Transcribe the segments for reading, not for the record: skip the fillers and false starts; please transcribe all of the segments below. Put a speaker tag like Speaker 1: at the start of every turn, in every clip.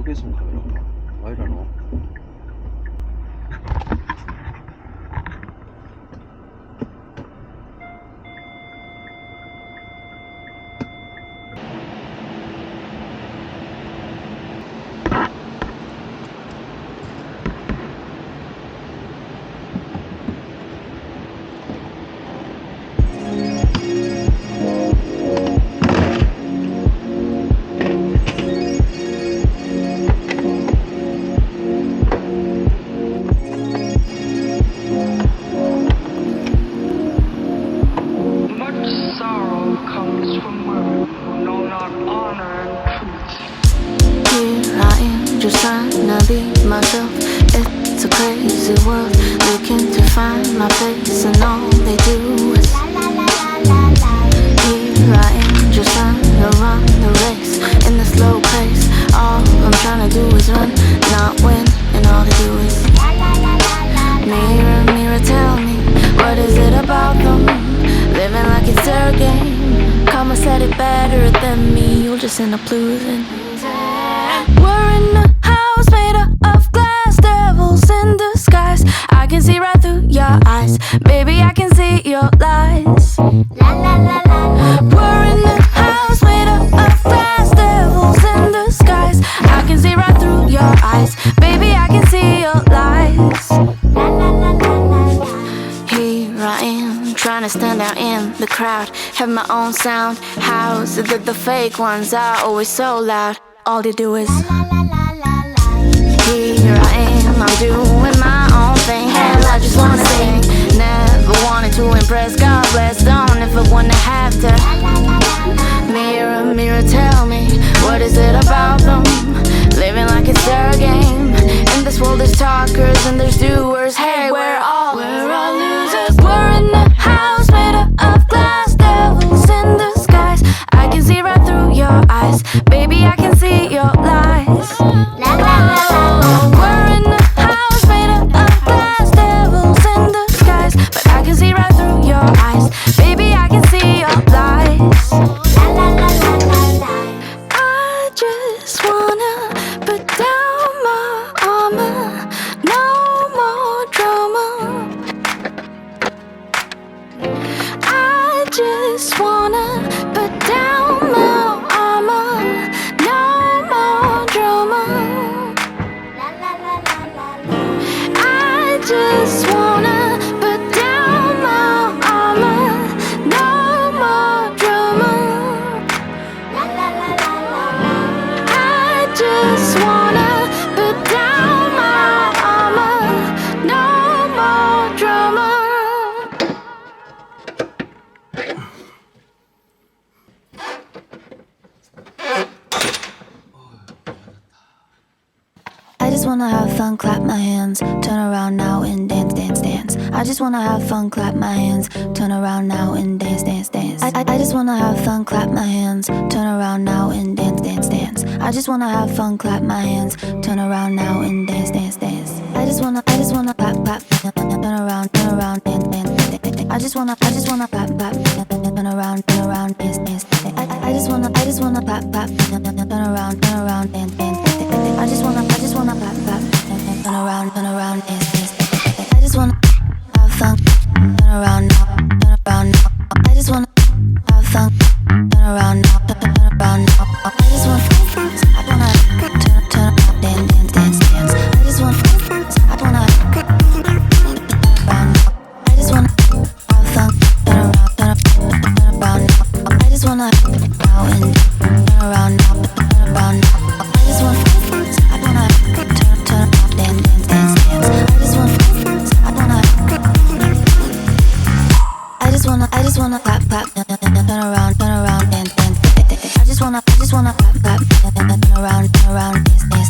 Speaker 1: 어떻게 카메라구나. 와 이러노?
Speaker 2: Trying to be myself. It's a crazy world, looking to find my place, and all they do is here I am, just trying to run the race in the slow pace. All I'm trying to do is run, not win, and all they do is mirror, mirror, tell me what is it about them? Living like it's their game. Come and said it better than me. You're just in a blues and we're in a house made of glass, devils in disguise. I can see right through your eyes, baby, I can see your lies. La la la la. We're in a house made of glass, devils in disguise. I can see right through your eyes, baby, I can see your lies. La la la la la. Here I am, trying to stand out in the crowd, have my own sound. How's it that the fake ones are always so loud? All they do is here I am, I'm doing my own thing. Hell, I just wanna sing. Never wanted to impress, God bless. Don't ever wanna have to. Mirror, mirror, tell me what is it about them? Living like it's their game. In this world there's talkers and there's doers. Hey, we're all losers. We're in a house made of glass, devils in disguise. I can see right through your eyes, baby, I can see your lies. La la la la. We're in a house made of glass, devils in disguise, but I can see right through your eyes, baby, I can see your lies. La la la la la la. I just wanna put down my armor, no more drama. I just wanna put down my armor, no more drama. La la la la la la. I just wanna put down my armor, no more drama. La la la la la la. I just wanna put down my armor, no more drama. I just wanna have fun, clap my hands, turn around now and dance, dance, dance. I just wanna have fun, clap my hands, turn around now and dance, dance, dance. I just wanna have fun, clap my hands, turn around now and dance, dance, dance. I just wanna have fun, clap my hands, turn around now and dance, dance, dance. I just wanna clap, clap, turn around, dance, dance, dance. I just wanna clap, clap, turn around, dance, dance, dance. I just wanna clap, clap, turn around, dance, dance, dance. I just wanna clap, clap, turn around, dance, dance, dance. I just wanna have fun, turn around now, turn around now. I just wanna have fun, turn around now, turn around now. I just wanna turn around, dance, dance, dance. I just wanna turn around now. I just wanna have fun, turn around now. I just wanna now and turn around now, turn around now. I just wanna turn around, dance, dance, dance. I just wanna clap, clap, turn around, dance, dance, dance. I just wanna clap, clap, turn around, dance, dance, dance. I just wanna clap, clap, turn around, dance, dance. I just wanna clap, clap, turn around, dance, dance.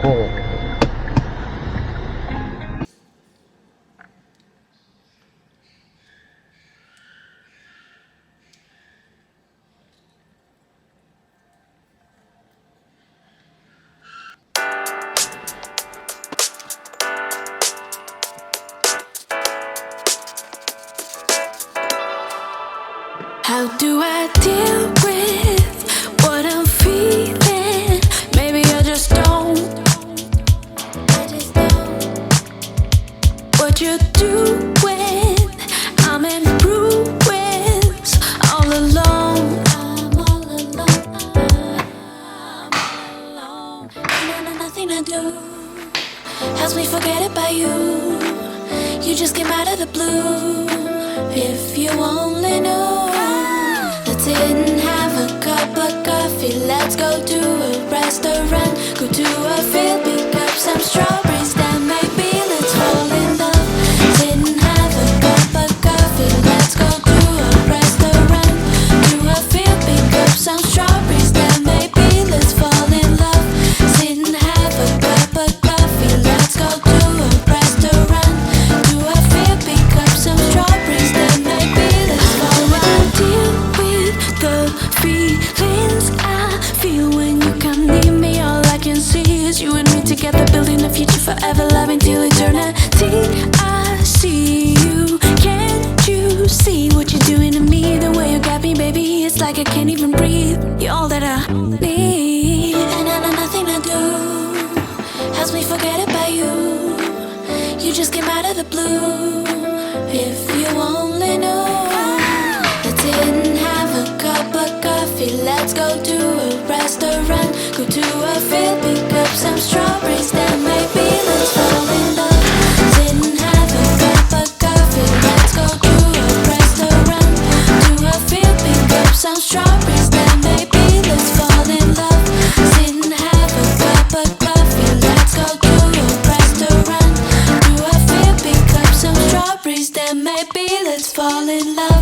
Speaker 1: 고.
Speaker 2: How do I deal with what I'm feeling? Maybe I just don't. What you're doing, I'm in ruins, all alone. I'm all alone. And nothing I do helps me forget about you. You just came out of the blue. If you only knew. Didn't have a cup of coffee. Let's go to a restaurant. Go to a field, pick up some strawberries. Then maybe let's fall in love. Didn't have a cup of coffee. Let's go to a restaurant. To a field, pick up some strawberries. Then maybe let's fall in love. Didn't have a cup of coffee. Let's go to a restaurant. To a field, pick up some strawberries. Then maybe let's fall in love. The feelings I feel when you come near me, all I can see is you and me together, building a future forever, loving till eternity. I see you, can't you see what you're doing to me? The way you got me, baby, it's like I can't even breathe. You're all that I need, and I know nothing I do helps me forget about you. You just came out of the blue. If you only knew. Didn't have a cup of coffee. Let's go to a restaurant. Go to a field, pick up some strawberries. Then maybe let's fall in love. Didn't have a cup of coffee. Let's go to a restaurant. To a field, pick up some strawberries. Then maybe let's fall in love. Didn't have a cup of coffee. Let's go to a restaurant. To a field, pick up some strawberries. Then maybe let's fall in love.